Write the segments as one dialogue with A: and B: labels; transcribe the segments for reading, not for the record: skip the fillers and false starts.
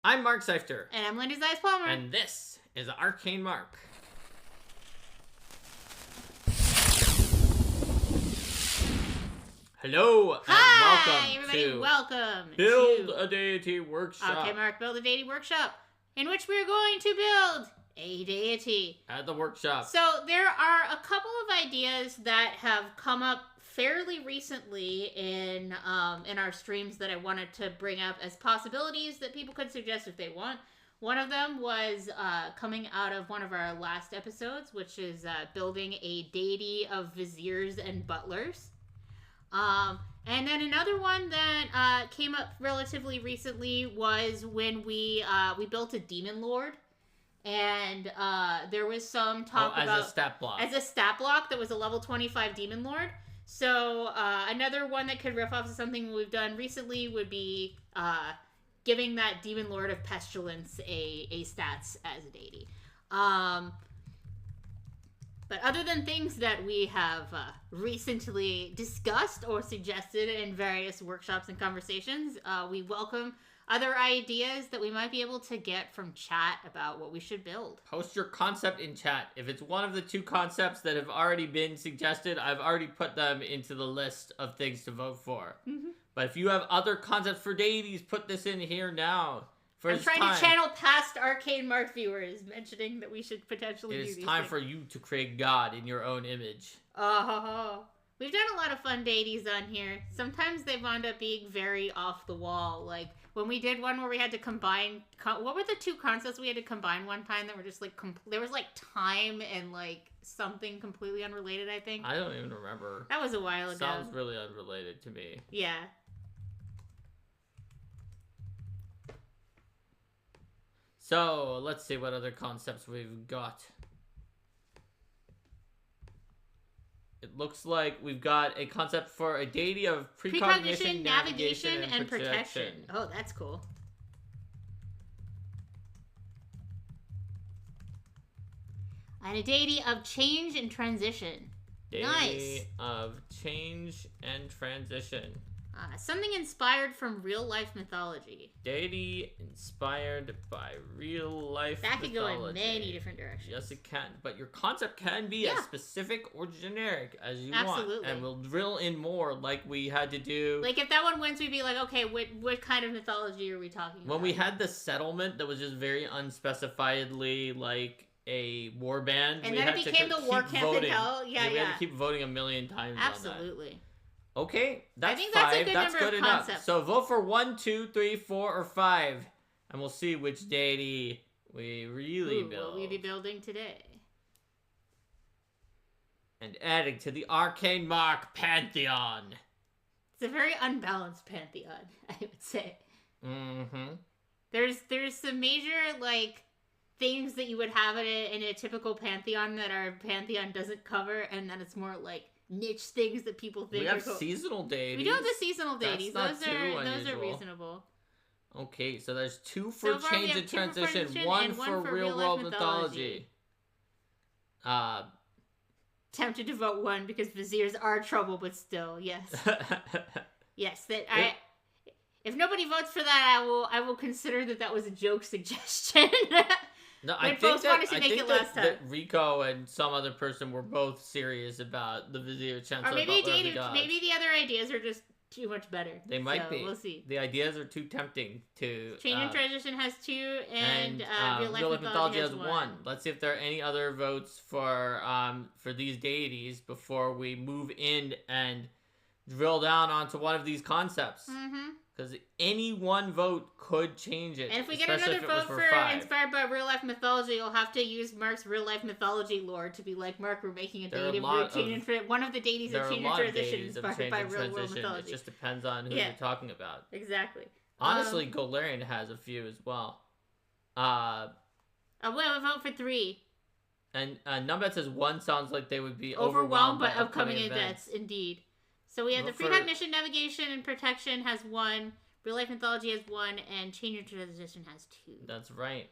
A: I'm Mark Seifter.
B: And I'm Linda Zeiss Palmer.
A: And this is Arcane Mark. Hello,
B: Hi,
A: and
B: everybody. Welcome
A: Build a Deity Workshop.
B: Okay, Mark, Build a Deity Workshop, in which we're going to build a deity.
A: At the workshop.
B: So there are a couple of ideas that have come up fairly recently in our streams that I wanted to bring up as possibilities that people could suggest if they want. One of them was coming out of one of our last episodes, which is building a deity of viziers and butlers. And then another one that came up relatively recently was when we built a demon lord. And there was some talk about...
A: as a stat block.
B: As a stat block that was a level 25 demon lord. So another one that could riff off of something we've done recently would be giving that demon lord of pestilence a stats as a deity. But other than things that we have recently discussed or suggested in various workshops and conversations, we welcome other ideas that we might be able to get from chat about what we should build.
A: Post your concept in chat. If it's one of the two concepts that have already been suggested, I've already put them into the list of things to vote for. Mm-hmm. But if you have other concepts for deities, put this in here now.
B: I'm trying to channel past Arcane Mark viewers, mentioning that we should potentially do these things.
A: It is time for you to create God in your own image.
B: We've done a lot of fun deities on here. Sometimes they wound up being very off the wall. Like, when we did one where we had to combine... what were the two concepts we had to combine one time that were just, like... there was, like, time and, like, something completely unrelated, I think.
A: I don't even remember.
B: That was a while ago.
A: Sounds really unrelated to me.
B: Yeah.
A: So, let's see what other concepts we've got. It looks like we've got a concept for a deity of precognition, navigation, and protection.
B: Oh, that's cool. And a deity of change and transition.
A: Deity
B: nice.
A: Of change and transition.
B: Something inspired from real-life mythology.
A: Deity inspired by real-life mythology.
B: That could go in many different directions.
A: Yes, it can. But your concept can be as specific or generic as you
B: want.
A: And we'll drill in more like we had to do.
B: Like, if that one wins, we'd be like, okay, what kind of mythology are we talking about?
A: When we had the settlement that was just very unspecifiedly, like, a war band.
B: And then it became the war camp in hell. Yeah,
A: we had to keep voting 1,000,000 times
B: Absolutely.
A: On that. Okay, that's
B: I think
A: 5.
B: That's
A: good enough.
B: Concepts.
A: So vote for 1, 2, 3, 4, or 5, and we'll see which deity we really build.
B: What will we be building today?
A: And adding to the Arcane Mark Pantheon.
B: It's a very unbalanced pantheon, I would say.
A: Mm-hmm.
B: There's some major, like, things that you would have in a typical pantheon that our pantheon doesn't cover, and then it's more like niche things that people think
A: we have seasonal deities.
B: We do have the seasonal deities.
A: Those
B: are reasonable.
A: Okay, so there's 2 for change and transition, 1 for real world mythology.
B: Tempted to vote 1 because viziers are trouble, but still, yes. Yes, if nobody votes for that, I will consider that was a joke suggestion.
A: No, I think that Rico and some other person were both serious about the Vizier Chancellor.
B: Or maybe the other ideas are just too much better.
A: They might be.
B: We'll see.
A: The ideas are too tempting to...
B: Change and Transition has 2, and Real Life Mythology has 1.
A: Let's see if there are any other votes for these deities before we move in and drill down onto one of these concepts. Mm-hmm. Because any one vote could change it.
B: And if we get another vote for inspired by real life mythology, you'll have to use Mark's real life mythology lore to be like, Mark, we're making a deity of one of the deities of change and transition inspired by real world mythology.
A: It just depends on who you're talking about.
B: Exactly.
A: Honestly, Golarion has a few as well.
B: We have a vote for 3.
A: And Numbet says 1 sounds like they would be
B: overwhelmed by upcoming events. Indeed. So we have the precognition, navigation, and protection has 1. Real life mythology has 1, and change and transition has 2.
A: That's right.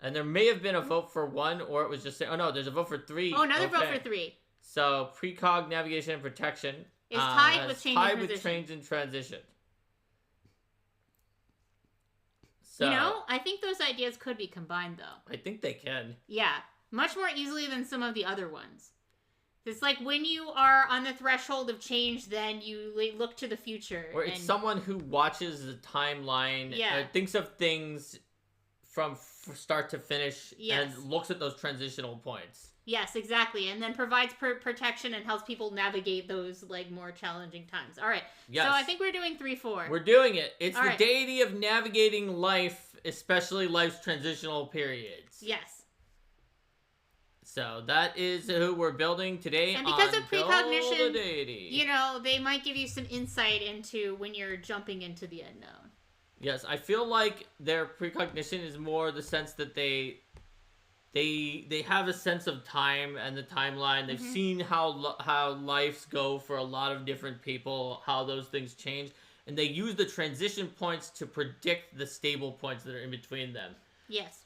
A: And there may have been a vote for 1, or it was just saying, oh no, there's a vote for 3.
B: Oh, another vote for 3.
A: So precog, navigation, and protection
B: is tied with change and transition.
A: and transition. So,
B: I think those ideas could be combined, though.
A: I think they can.
B: Yeah, much more easily than some of the other ones. It's like when you are on the threshold of change, then you look to the future.
A: Or it's someone who watches the timeline, thinks of things from start to finish, and looks at those transitional points.
B: Yes, exactly. And then provides protection and helps people navigate those, like, more challenging times. All right. Yes. So I think we're doing 3-4.
A: We're doing it. It's the deity of navigating life, especially life's transitional periods.
B: Yes.
A: So that is who we're building today.
B: And because of precognition, they might give you some insight into when you're jumping into the unknown.
A: Yes, I feel like their precognition is more the sense that they have a sense of time and the timeline. They've seen how lives go for a lot of different people, how those things change, and they use the transition points to predict the stable points that are in between them.
B: Yes.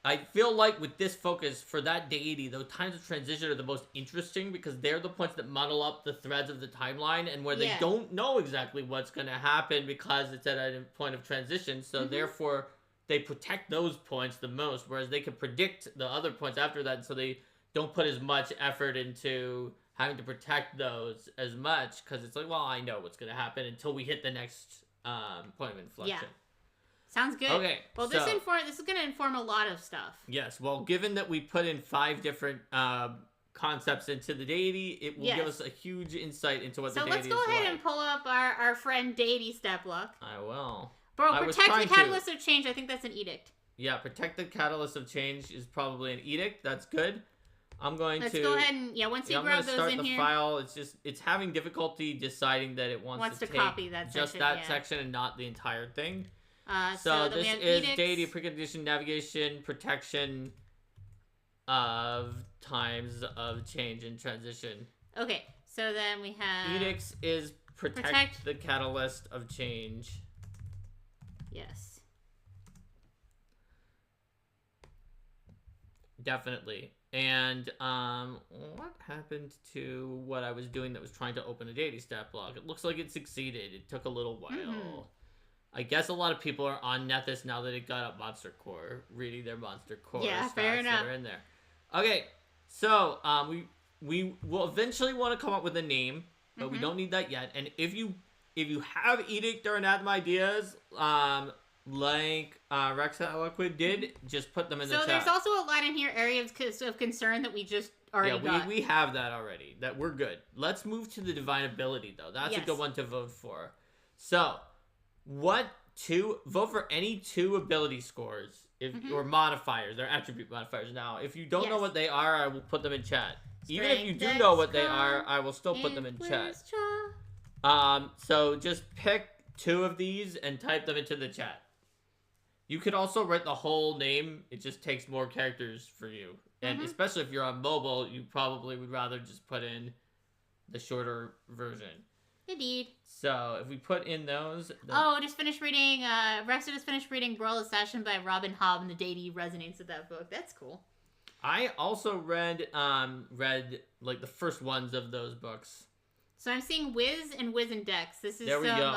A: I feel like with this focus for that deity, those times of transition are the most interesting because they're the points that muddle up the threads of the timeline and where they don't know exactly what's going to happen because it's at a point of transition. So therefore, they protect those points the most, whereas they can predict the other points after that, so they don't put as much effort into having to protect those as much because it's like, well, I know what's going to happen until we hit the next point of inflection.
B: Yeah. Sounds good.
A: Okay.
B: Well, this is going to inform a lot of stuff.
A: Yes. Well, given that we put in 5 different concepts into the deity, it will give us a huge insight into what the deity is like.
B: So let's go ahead and pull up our friend Deity step block.
A: I will.
B: Bro, protect the catalyst of change. I think that's an edict.
A: Yeah, protect the catalyst of change is probably an edict. That's good. Let's
B: go ahead and once you grab those in here. I'm going to start the
A: file. It's having difficulty deciding that it wants to take
B: copy that
A: just
B: section,
A: that section and not the entire thing.
B: So
A: this is deity precondition navigation protection of times of change and transition.
B: Okay, so then we have
A: edicts is protect the catalyst of change.
B: Yes.
A: Definitely. And what happened to what I was doing that was trying to open a deity stat block? It looks like it succeeded. It took a little while. I guess a lot of people are on Nethys now that it got up Monster Core, reading their Monster Core stats
B: fair enough.
A: that are in there. Okay, so we will eventually want to come up with a name, but we don't need that yet. And if you have edict or anathema ideas, like Rex Eloquid did, just put them in the chat.
B: So there's also a lot in here, areas of concern that we just already got.
A: We have that already. That we're good. Let's move to the divine ability, though. That's a good one to vote for. So, vote for any 2 ability scores or modifiers. They're attribute modifiers. Now, if you don't know what they are, I will put them in chat. Even if you do know what they are, I will still put them in chat. So just pick 2 of these and type them into the chat. You could also write the whole name. It just takes more characters for you. And especially if you're on mobile, you probably would rather just put in the shorter version.
B: Indeed.
A: So if we put in those...
B: just finished reading... Rex just finished reading Brawl Assassin by Robin Hobb, and the deity resonates with that book. That's cool.
A: I also read like the first ones of those books.
B: So I'm seeing Wiz and Wiz and Dex. This is
A: there we go.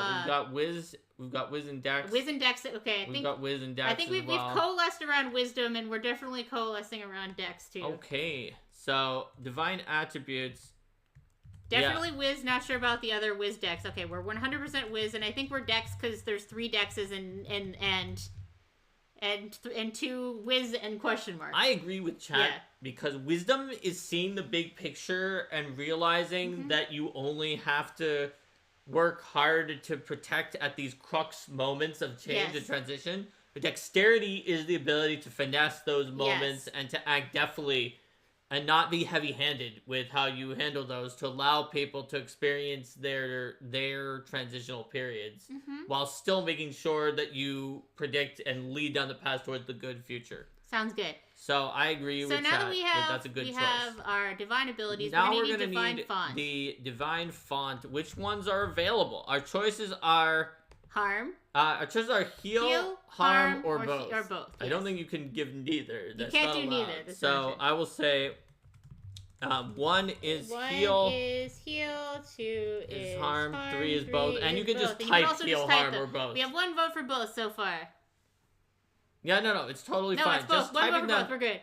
A: We've got Wiz and Dex.
B: Wiz and Dex. Okay,
A: we've got Wiz and Dex.
B: I think we've coalesced around Wisdom, and we're definitely coalescing around Dex too.
A: Okay, so divine attributes.
B: Definitely Wiz. Not sure about the other Wiz Dex. Okay, we're 100% Wiz, and I think we're Dex because there's 3 Dexes and 2 Wiz and question mark.
A: I agree with chat because wisdom is seeing the big picture and realizing that you only have to work hard to protect at these crux moments of change and transition. But dexterity is the ability to finesse those moments and to act deftly and not be heavy-handed with how you handle those to allow people to experience their transitional periods while still making sure that you predict and lead down the path towards the good future.
B: Sounds good.
A: So I agree with
B: that
A: that's a good choice.
B: We have our divine abilities.
A: Now
B: we're going to need font.
A: The divine font. Which ones are available? Our choices are...
B: Harm.
A: Our choices are heal, harm, or both.
B: Or both.
A: I don't think you can give neither.
B: You can't do neither.
A: So I will say 1 is heal.
B: 1 is heal. 2 is harm.
A: 3 is both. And you can just type heal, harm, or both.
B: We have 1 vote for both so far.
A: Yeah, no, it's totally fine.
B: No, it's both.
A: Just
B: One
A: typing
B: over
A: them,
B: both. We're good.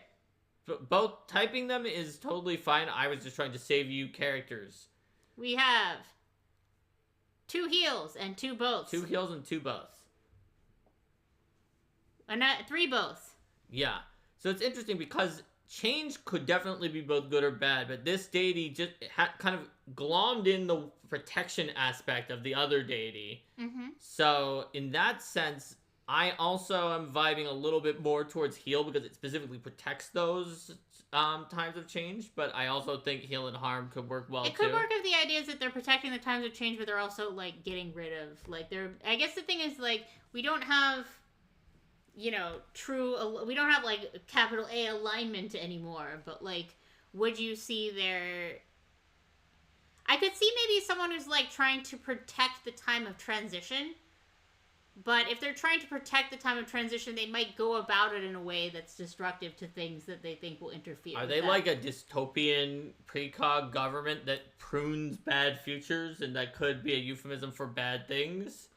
A: both typing them is totally fine. I was just trying to save you characters.
B: We have 2 heals and 2 boths.
A: 2 heals and 2 boths.
B: And 3 boths.
A: Yeah. So it's interesting because change could definitely be both good or bad, but this deity just kind of glommed in the protection aspect of the other deity.
B: Mm-hmm.
A: So in that sense, I also am vibing a little bit more towards heal because it specifically protects those times of change, but I also think heal and harm could work well too.
B: It could work if the idea is that they're protecting the times of change, but they're also like getting rid of like they're. I guess the thing is like we don't have, we don't have like capital A alignment anymore. But like, would you see their? I could see maybe someone who's like trying to protect the time of transition. But if they're trying to protect the time of transition, they might go about it in a way that's destructive to things that they think will interfere.
A: Are they like a dystopian precog government that prunes bad futures and that could be a euphemism for bad things?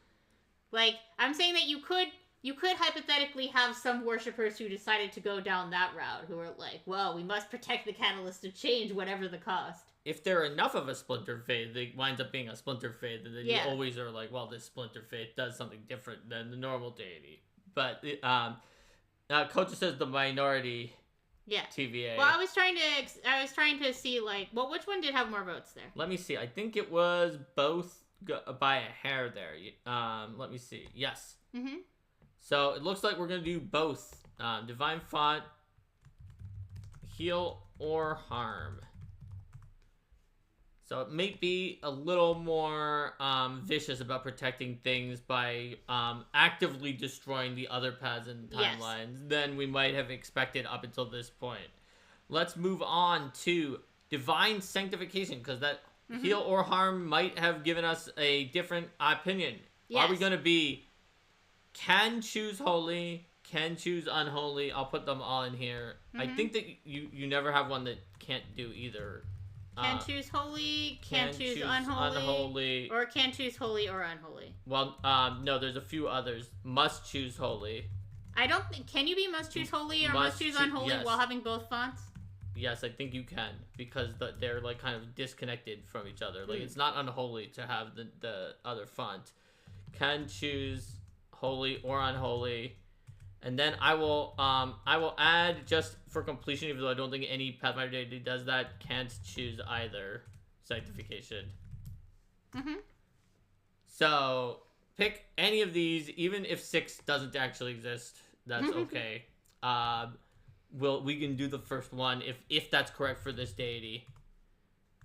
B: Like, I'm saying that you could hypothetically have some worshippers who decided to go down that route, who are like, well, we must protect the catalyst of change, whatever the cost.
A: If they're enough of a splinter faith, it winds up being a splinter faith, and then you always are like, well, this splinter faith does something different than the normal deity. But Coach says the minority.
B: Yeah.
A: TVA.
B: Well, I was trying to see like, well, which one did have more votes there?
A: Let me see. I think it was both by a hair there. Let me see. Yes.
B: Mm-hmm.
A: So it looks like we're gonna do both divine font, heal or harm. So it may be a little more vicious about protecting things by actively destroying the other paths and timelines than we might have expected up until this point. Let's move on to divine sanctification, because that heal or harm might have given us a different opinion. Yes. Are we going to be can choose holy, can choose unholy? I'll put them all in here. I think that you never have one that can't do either.
B: Can choose holy, can choose unholy, or can choose holy or unholy.
A: Well, no, there's a few others. Must choose holy.
B: I don't think. Can you be must choose holy or must choose unholy while having both fonts?
A: Yes, I think you can, because they're like kind of disconnected from each other. Like it's not unholy to have the other font. Can choose holy or unholy. And then I will add, just for completion, even though I don't think any Pathfinder deity does that, can't choose either sanctification.
B: Mm-hmm.
A: So pick any of these, even if 6 doesn't actually exist. That's okay. We can do the first one if that's correct for this deity.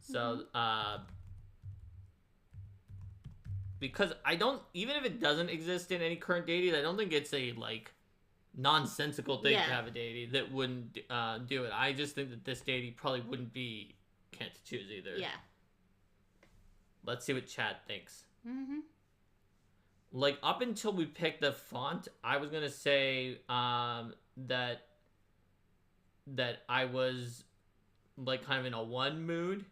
A: So because I don't, even if it doesn't exist in any current deities, I don't think it's a like nonsensical thing to have a deity that wouldn't do it. I just think that this deity probably wouldn't be can't choose either.
B: Yeah.
A: Let's see what chat thinks.
B: Mm-hmm.
A: Like up until we picked the font, I was gonna say that I was like kind of in a 1 mood.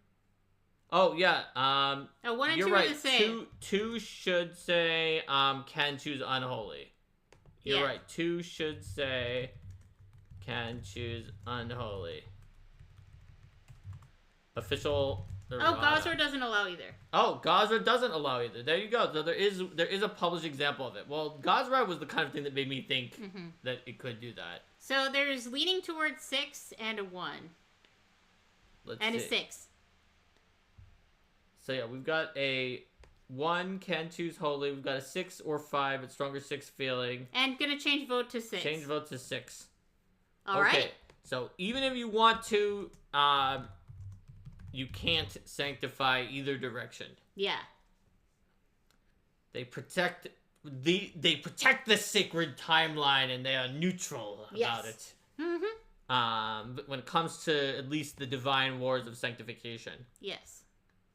A: Oh yeah.
B: A 1 and
A: you're
B: 2
A: right.
B: are the same.
A: Two should say can choose unholy. You're right. 2 should say can choose unholy. Official.
B: Gosra doesn't allow either.
A: Oh, Gosra doesn't allow either. There you go. So there is a published example of it. Well, Gosra was the kind of thing that made me think that it could do that.
B: So there's leaning towards 6 and a 1.
A: A
B: 6.
A: So yeah, we've got a 1 can choose holy. We've got a 6 or 5. It's stronger 6 feeling.
B: And gonna change vote to 6.
A: Change vote to 6.
B: All right.
A: So even if you want to, you can't sanctify either direction.
B: Yeah.
A: They protect the sacred timeline, and they are neutral about it.
B: Mm-hmm.
A: But when it comes to at least the divine wars of sanctification.
B: Yes.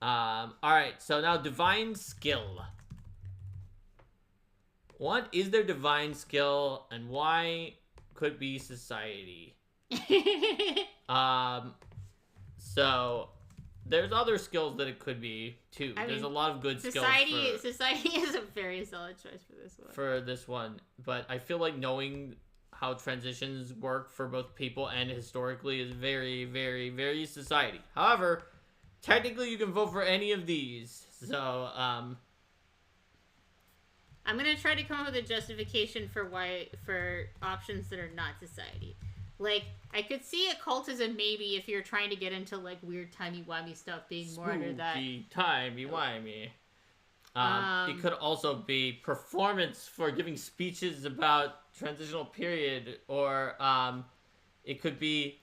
A: All right. So now divine skill. What is their divine skill, and why could be society? So there's other skills that it could be too. There's a lot of good skills. Society
B: is a very solid choice for this one.
A: But I feel like knowing how transitions work for both people and historically is very, very, very society. However, technically you can vote for any of these. So,
B: I'm gonna try to come up with a justification for options that are not society. Like, I could see occultism maybe if you're trying to get into like weird timey-wimey stuff being more under that.
A: Spooky, timey-wimey. It could also be performance for giving speeches about transitional period, or it could be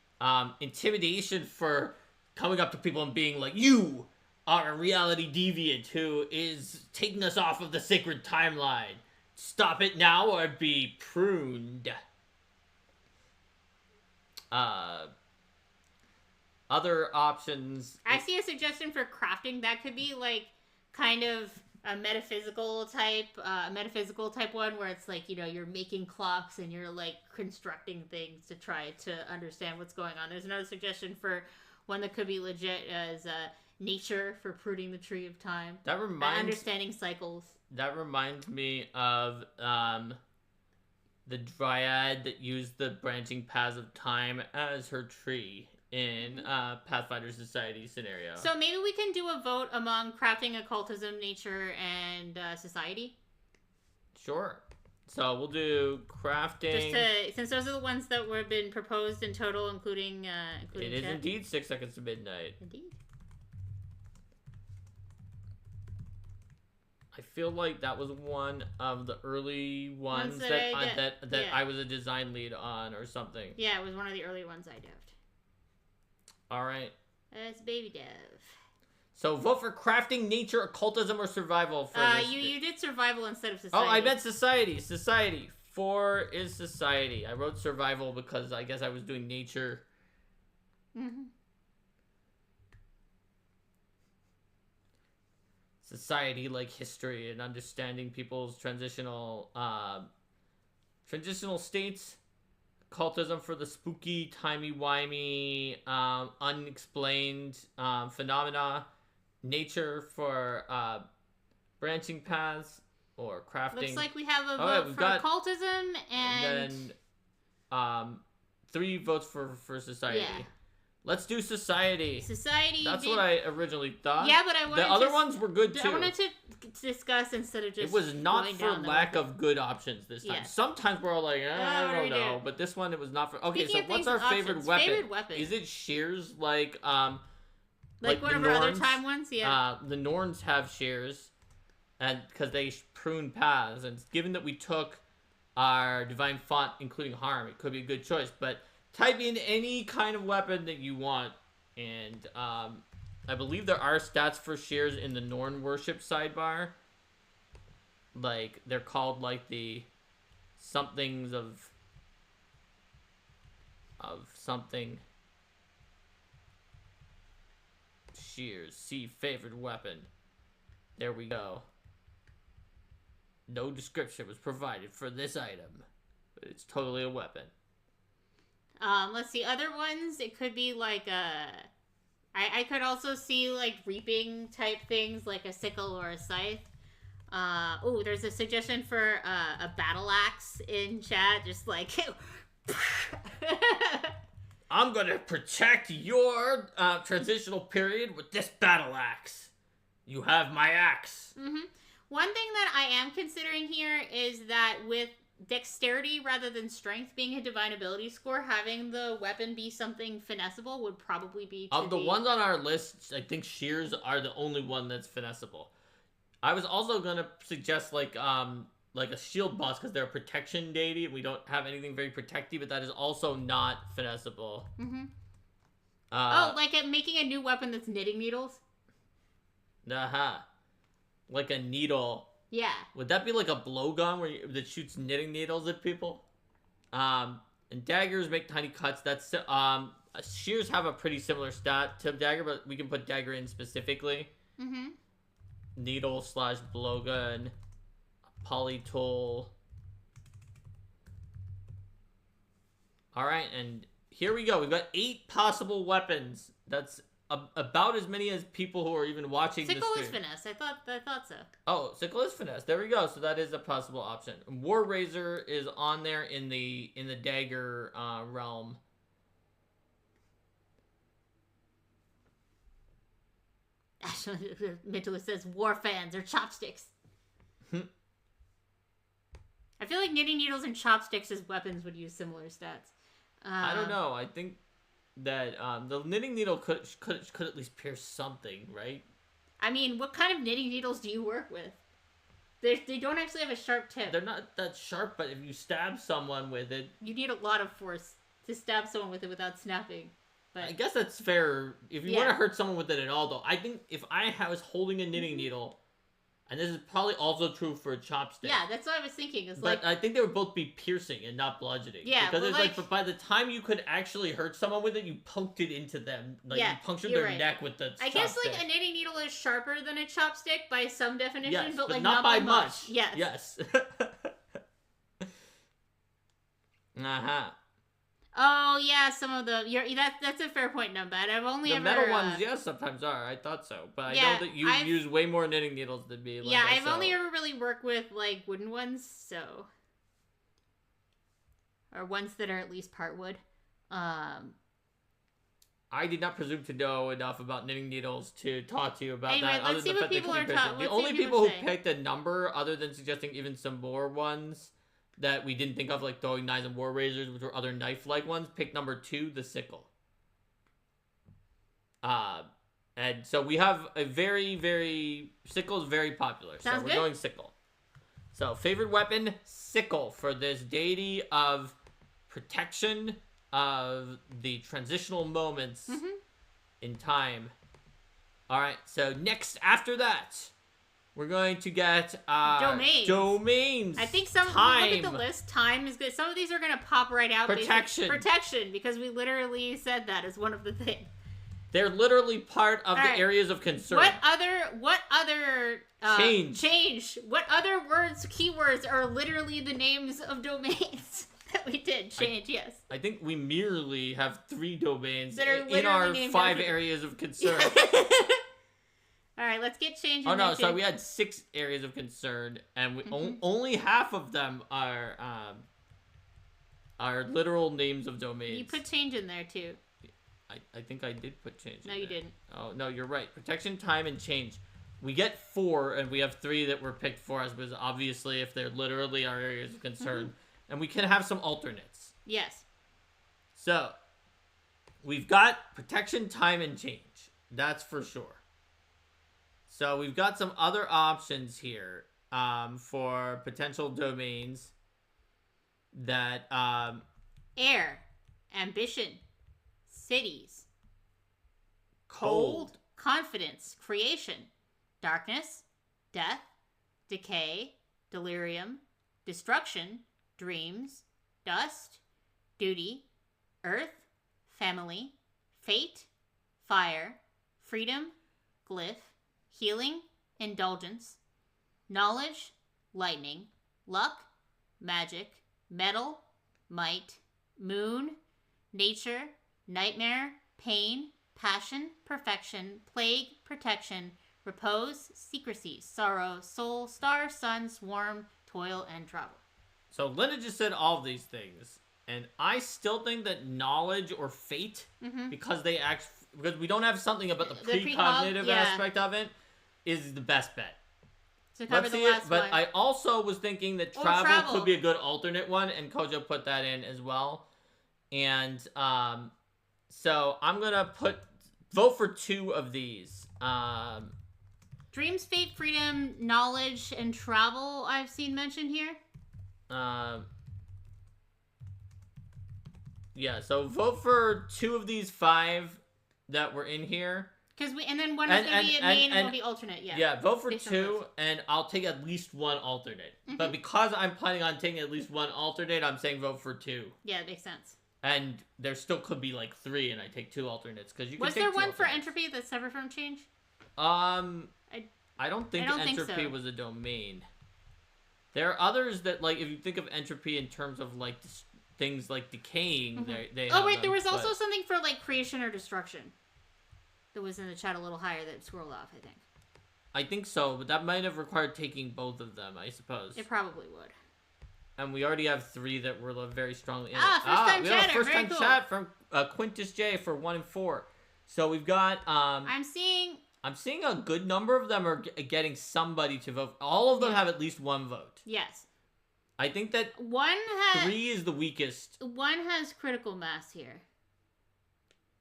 A: intimidation for coming up to people and being like, you are a reality deviant who is taking us off of the sacred timeline. Stop it now or be pruned. Other options.
B: I see a suggestion for crafting that could be like kind of a metaphysical type one where it's like, you know, you're making clocks and you're like constructing things to try to understand what's going on. There's another suggestion for one that could be legit as nature for pruning the tree of time.
A: That reminds
B: understanding cycles.
A: That reminds me of the dryad that used the branching paths of time as her tree in Pathfinder Society scenario.
B: So maybe we can do a vote among crafting, occultism, nature, and society?
A: Sure. So we'll do crafting.
B: Since those are the ones that were been proposed in total, including
A: it is indeed 6 seconds to midnight.
B: Indeed.
A: I feel like that was one of the early ones that I was a design lead on or something.
B: Yeah, it was one of the early ones I devved.
A: All right.
B: That's baby dev.
A: So vote for crafting, nature, occultism, or survival. For
B: you did survival instead of society.
A: Oh, I meant society. Society. 4 is society. I wrote survival because I guess I was doing nature.
B: Mm-hmm.
A: Society, like history and understanding people's transitional states. Occultism for the spooky, timey-wimey, unexplained phenomena. Nature for branching paths or crafting.
B: Looks like we have a vote for occultism and
A: then 3 votes for society.
B: Yeah.
A: Let's do society.
B: Society.
A: That's what I originally thought.
B: Yeah, but I wanted
A: the other ones were good too.
B: I wanted to discuss instead of just.
A: It was not for lack of good options this time.
B: Yeah.
A: Sometimes we're all like, I don't know, but this one it was not for. Okay,
B: Speaking
A: so what's our favorite weapon?
B: Favorite weapon?
A: Is it shears like
B: one of our other time ones? Yeah.
A: The Norns have shears, and because they prune paths, and given that we took our divine font, including harm, it could be a good choice, but. Type in any kind of weapon that you want, and I believe there are stats for shears in the Norn worship sidebar. Like, they're called, like, the somethings of something. Shears. See favorite weapon. There we go. No description was provided for this item, but it's totally a weapon.
B: Let's see, other ones, it could be like I could also see like reaping type things like a sickle or a scythe. There's a suggestion for a battle axe in chat, just like
A: I'm gonna protect your transitional period with this battle axe. You have my axe.
B: Mm-hmm. One thing that I am considering here is that with dexterity rather than strength being a divine ability score, having the weapon be something finessable would probably be
A: of the ones on our list. I think shears are the only one that's finessable. I was also gonna suggest like a shield boss because they're a protection deity and we don't have anything very protective, but that is also not finessable.
B: Mm-hmm. Like making a new weapon that's knitting needles.
A: Like a needle.
B: Yeah.
A: Would that be like a blowgun that shoots knitting needles at people? And daggers make tiny cuts. That's shears have a pretty similar stat to dagger, but we can put dagger in specifically.
B: Mm-hmm.
A: Needle / blowgun, polytool. All right, and here we go. We've got 8 possible weapons. That's about as many as people who are even watching
B: Sickle
A: the
B: is
A: stream.
B: finesse. I thought so.
A: Oh, Sickle is finesse. There we go. So that is a possible option. War Razor is on there in the dagger realm.
B: Mitchell says war fans or chopsticks. I feel like knitting needles and chopsticks as weapons would use similar stats.
A: I don't know. I think that the knitting needle could at least pierce something, right?
B: I mean, what kind of knitting needles do you work with? They don't actually have a sharp tip.
A: They're not that sharp, but if you stab someone with it...
B: You need a lot of force to stab someone with it without snapping. But
A: I guess that's fair. If you want to hurt someone with it at all, though, I think if I was holding a knitting needle, and this is probably also true for a chopstick.
B: Yeah, that's what I was thinking.
A: But I think they would both be piercing and not bludgeoning.
B: Yeah,
A: because it's but by the time you could actually hurt someone with it, you poked it into them. Like you punctured their neck with the chopstick.
B: I guess like a knitting needle is sharper than a chopstick by some definition,
A: yes,
B: but like
A: not by much.
B: Yes.
A: Yes. Uh-huh.
B: Oh yeah, some of the that's a fair point, Numbad. I've only
A: the
B: ever
A: metal ones, yes, sometimes are. I thought so, but I know that you use way more knitting needles than me.
B: Like I've only ever really worked with like wooden ones, or ones that are at least part wood.
A: I did not presume to know enough about knitting needles to talk to you about
B: anyway,
A: that.
B: Let's see what people are talking.
A: The only people who picked a number, other than suggesting even some more ones that we didn't think of, like throwing knives and war razors, which were other knife-like ones, pick number 2, the sickle. And so we have a sickle is very popular.
B: Sounds
A: so we're
B: good.
A: going sickle. So favorite weapon, sickle, for this deity of protection of the transitional moments in time. All right. So next, after that, we're going to get domains.
B: I think some. Look at the list. Time is good. Some of these are going to pop right out.
A: Protection,
B: because we literally said that as one of the things.
A: They're literally part of the areas of concern.
B: What other change? What other keywords are literally the names of domains that we did change? Yes.
A: I think we merely have 3 domains
B: that are
A: in our 5 areas of concern.
B: All right, let's get changed.
A: Oh no, so we had 6 areas of concern, and we only half of them are literal names of domains.
B: You put change in there too.
A: I think I did put change in there.
B: No, you didn't.
A: Oh, no, you're right. Protection, time, and change. We get 4, and we have 3 that were picked for us, because obviously if they're literally our areas of concern. And we can have some alternates.
B: Yes.
A: So, we've got protection, time, and change. That's for sure. So, we've got some other options here for potential domains that...
B: Air, ambition, cities,
A: cold,
B: confidence, creation, darkness, death, decay, delirium, destruction, dreams, dust, duty, earth, family, fate, fire, freedom, glyph, healing, indulgence, knowledge, lightning, luck, magic, metal, might, moon, nature, nightmare, pain, passion, perfection, plague, protection, repose, secrecy, sorrow, soul, star, sun, swarm, toil, and travel.
A: So Linda just said all of these things, and I still think that knowledge or fate, because we don't have something about the precognitive aspect of it, is the best bet.
B: To cover the last
A: but
B: one.
A: I also was thinking that travel could be a good alternate one, and Kojo put that in as well. And so I'm gonna vote for 2 of these.
B: Dreams, fate, freedom, knowledge, and travel. I've seen mentioned here.
A: Yeah. So vote for 2 of these 5 that were in here.
B: And then one is going to be a main and one will be alternate, yeah.
A: Yeah, vote for 2, and I'll take at least 1 alternate. But because I'm planning on taking at least 1 alternate, I'm saying vote for 2.
B: Yeah, it makes sense.
A: And there still could be like 3, and I take 2 alternates, because you can
B: Was
A: take
B: there
A: 2
B: one
A: alternates.
B: for entropy that's separate from change?
A: I don't think entropy was a domain. There are others that, like, if you think of entropy in terms of, like, things like decaying, they
B: Oh, wait, there was also something for, like, creation or destruction. that was in the chat a little higher that scrolled off, I think.
A: I think so, but that might have required taking both of them, I suppose.
B: It probably would.
A: And we already have 3 that were very strongly in it.
B: First-time
A: we
B: chatter.
A: have a first-time
B: cool.
A: chat from Quintus J for 1 and 4. So we've got...
B: I'm seeing
A: a good number of them are getting somebody to vote. All of them have at least 1 vote.
B: Yes.
A: I think that 3 is the weakest.
B: 1 has critical mass here.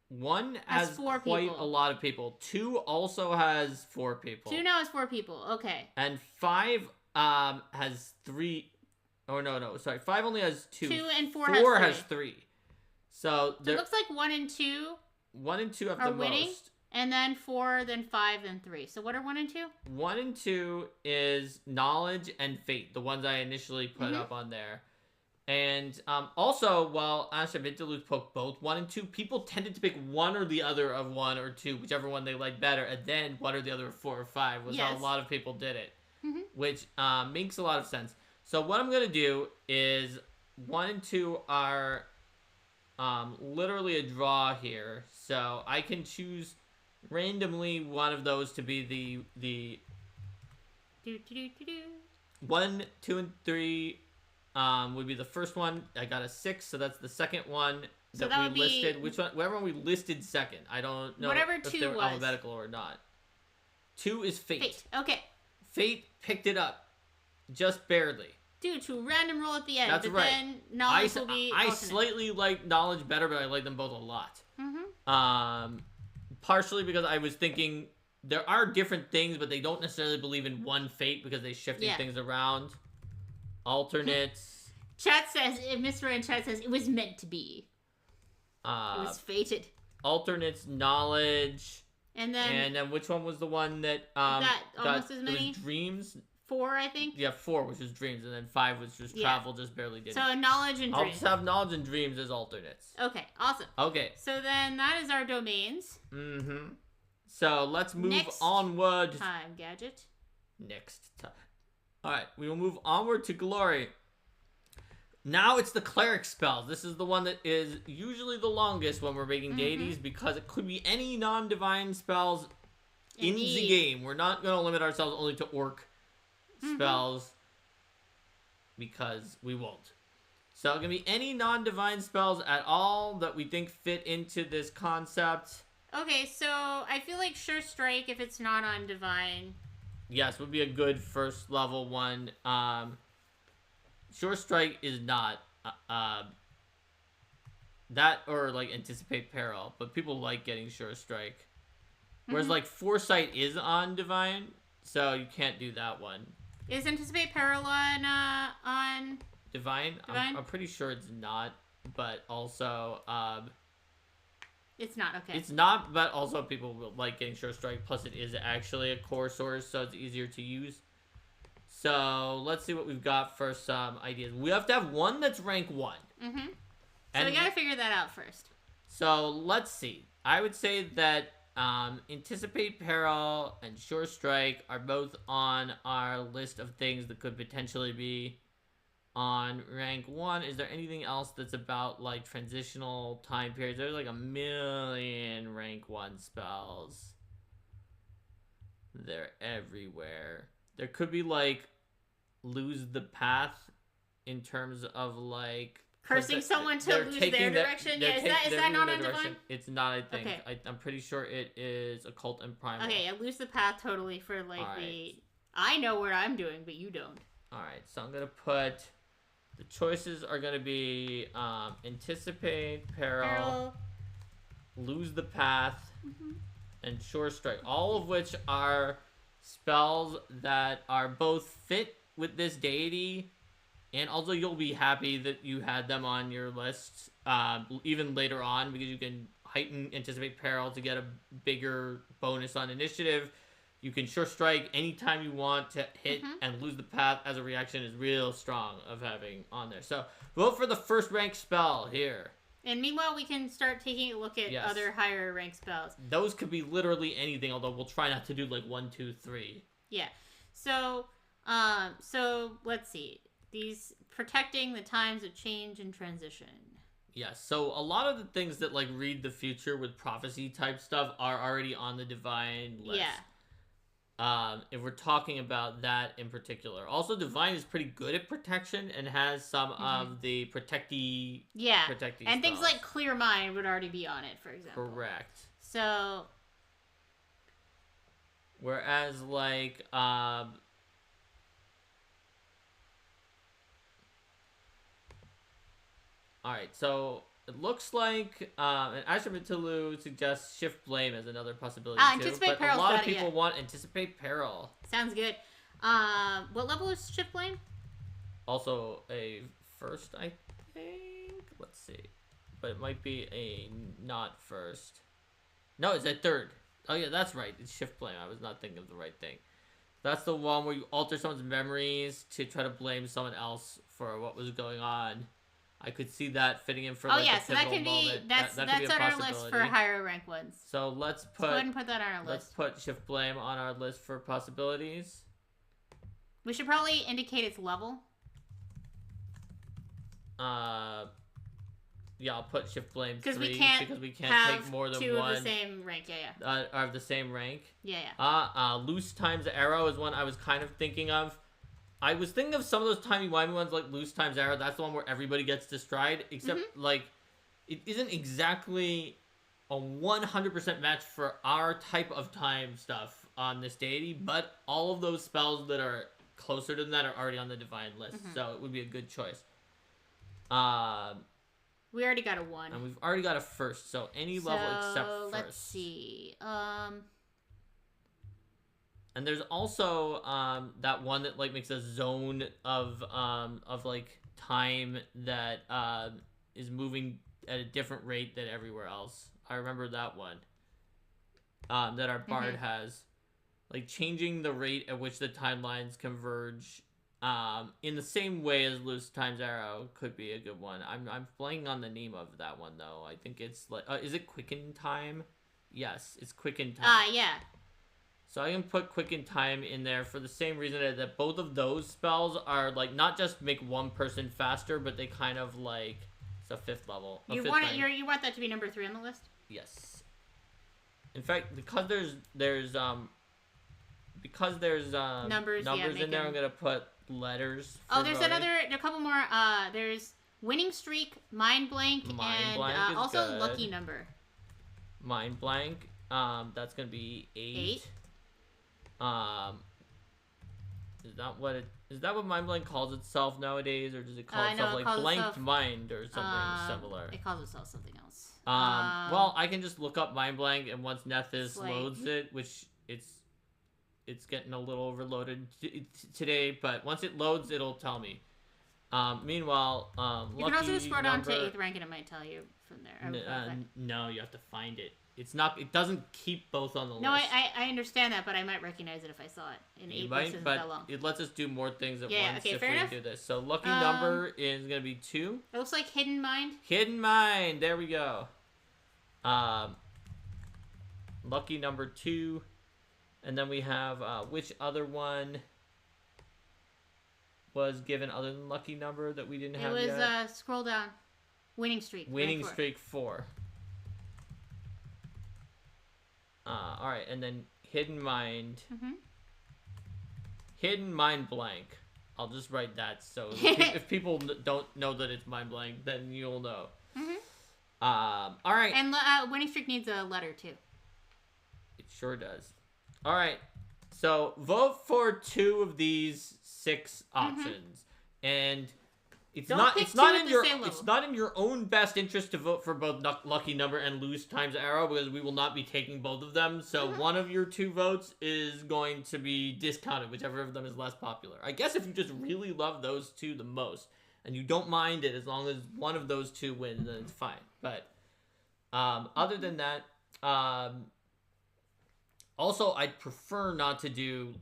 A: 1 has
B: 4
A: quite
B: people.
A: a lot of people. 2 also has 4 people.
B: 2 now has 4 people. Okay.
A: And 5 has 3. Oh, no. Sorry. 5 only has 2.
B: 2 and 4
A: has 3. So
B: it looks like 1 and 2
A: 1 and 2 have
B: are
A: the
B: winning,
A: most.
B: and then 4, then 5, then 3. So what are 1 and 2?
A: 1 and 2 is knowledge and fate, the ones I initially put up on there. And also, while Asha Vintaluk poked both 1 and 2, people tended to pick one or the other of 1 or 2, whichever one they liked better, and then one or the other of 4 or 5 was how a lot of people did it, which makes a lot of sense. So what I'm going to do is 1 and 2 are literally a draw here, so I can choose randomly one of those to be the 1, 2, and 3 would be the first one. I got a 6, so that's the second one that we listed. Which one? Whatever one we listed second. I don't know
B: whatever
A: if
B: 2
A: they're
B: was
A: alphabetical or not. 2 is fate.
B: Okay.
A: Fate picked it up, just barely.
B: Due to random roll at the end.
A: That's
B: but
A: right.
B: Then knowledge will be
A: I
B: alternate.
A: slightly like knowledge better, but I like them both a lot. Partially because I was thinking there are different things, but they don't necessarily believe in one fate because they shifting things around. Alternates.
B: Chat says, Mr. in chat says, it was meant to be. It was fated.
A: Alternates, knowledge.
B: And then
A: which one was the one that
B: almost as many?
A: It was dreams.
B: 4, I think.
A: Yeah, 4, which was dreams, and then 5 was just travel, just barely did.
B: So knowledge and dreams.
A: I'll just have knowledge and dreams as alternates.
B: Okay, awesome.
A: Okay.
B: So then that is our domains.
A: So let's move onward.
B: Time gadget.
A: Next time. Alright, we will move onward to glory. Now it's the cleric spells. This is the one that is usually the longest when we're making deities because it could be any non-divine spells in the game. We're not going to limit ourselves only to orc spells because we won't. So it can be any non-divine spells at all that we think fit into this concept.
B: Okay, so I feel like Sure Strike, if it's not on divine.
A: Yes, would be a good first level one. Sure Strike is not that or like Anticipate Peril, but people like getting Sure Strike. Whereas like Foresight is on divine, so you can't do that one.
B: Is Anticipate Peril on
A: divine? I'm pretty sure it's not, but also
B: it's not, okay.
A: It's not, but also people will like getting Sure Strike, plus it is actually a core source, so it's easier to use. So let's see what we've got for some ideas. We have to have one that's rank 1.
B: So we gotta figure that out first.
A: So let's see. I would say that Anticipate Peril and Sure Strike are both on our list of things that could potentially be on rank 1. Is there anything else that's about like transitional time periods? There's like a million rank 1 spells. They're everywhere. There could be like lose the path in terms of like
B: cursing someone to lose their direction. Yeah, is that not on divine?
A: It's not, I think. Okay. I'm pretty sure it is occult and primal.
B: Okay, yeah, lose the path totally for like I know what I'm doing, but you don't.
A: Alright, so I'm gonna put the choices are gonna be Anticipate, Peril, Lose the Path, and Sure Strike. All of which are spells that are both fit with this deity, and also you'll be happy that you had them on your list even later on, because you can heighten Anticipate Peril to get a bigger bonus on initiative. You can Sure Strike anytime you want to hit, and Lose the Path as a reaction is real strong of having on there. So vote for the first rank spell here.
B: And meanwhile, we can start taking a look at other higher rank spells.
A: Those could be literally anything, although we'll try not to do like 1, 2, 3.
B: Yeah. So let's see. These protecting the times of change and transition.
A: Yeah, so a lot of the things that like read the future with prophecy type stuff are already on the divine list.
B: Yeah.
A: If we're talking about that in particular. Also, divine is pretty good at protection and has some of the protecty
B: and
A: spells.
B: things like clear mind would already be on it, for example.
A: Correct.
B: So
A: whereas like alright, so it looks like an Ashramatilu suggests shift blame as another possibility too.
B: Anticipate
A: But a lot of people want anticipate peril.
B: Sounds good. What level is shift blame?
A: Also a first, I think. Let's see. But it might be a not first. No, it's a third. Oh yeah, that's right. It's shift blame. I was not thinking of the right thing. That's the one where you alter someone's memories to try to blame someone else for what was going on. I could see that fitting in for like a
B: so that can be
A: moment.
B: that's
A: that
B: on our list for higher rank ones.
A: So let's
B: go ahead and put that on our list.
A: Let's put shift blame on our list for possibilities.
B: We should probably indicate its level.
A: Yeah, I'll put shift blame 3 because we can't
B: have
A: take more than
B: two
A: one.
B: of the same rank.
A: Are of the same rank.
B: Yeah.
A: Loose times arrow is one I was kind of thinking of. I was thinking of some of those timey-wimey ones like loose times arrow. That's the one where everybody gets to stride, except like it isn't exactly a 100% match for our type of time stuff on this deity, but all of those spells that are closer to that are already on the divine list, so it would be a good choice.
B: We already got a 1.
A: And we've already got a first, so any level except first.
B: Let's see.
A: And there's also that one that like makes a zone of like time that is moving at a different rate than everywhere else. I remember that one. That our bard has, like changing the rate at which the timelines converge. In the same way as loose times arrow could be a good one. I'm blanking on the name of that one though. I think it's like is it quicken time? Yes, it's quicken time.
B: Yeah. So
A: I can put quicken time in there for the same reason that both of those spells are like not just make one person faster, but they kind of like it's a 5th level.
B: You want it? You want that to be number 3 on the list?
A: Yes. In fact, because there's numbers in there, I'm gonna put letters.
B: There's a couple more. There's winning streak, mind blank, and also good. Lucky number.
A: Mind blank. That's gonna be 8. Is that what mind blank calls itself nowadays, or does it call itself like blanked mind or something similar?
B: It calls itself something else.
A: Well, I can just look up mind blank, and once Nethys loads it, which it's getting a little overloaded today, but once it loads, it'll tell me. Meanwhile,
B: you can also scroll down to 8th rank, and it might tell you from there.
A: No, you have to find it. It's not. It doesn't keep both on the list.
B: No, I understand that, but I might recognize it if I saw it in 8 lists that long.
A: It lets us do more things at once
B: okay,
A: if
B: fair
A: we
B: enough.
A: do this. So lucky number is gonna be 2.
B: It looks like hidden mind.
A: Hidden mind. There we go. Lucky number 2, and then we have which other one was given other than lucky number that we didn't have yet?
B: It was scroll down. Winning streak.
A: Winning streak 4. All right, and then hidden mind. Hidden mind blank. I'll just write that so if people don't know that it's mind blank, then you'll know. All right.
B: And winning streak needs a letter too.
A: It sure does. All right. So vote for 2 of these 6 options, and it's not in your own best interest to vote for both lucky number and loose times arrow, because we will not be taking both of them. So one of your 2 votes is going to be discounted, whichever of them is less popular. I guess if you just really love those 2 the most and you don't mind it as long as one of those 2 wins, then it's fine. But other than that, also, I'd prefer not to do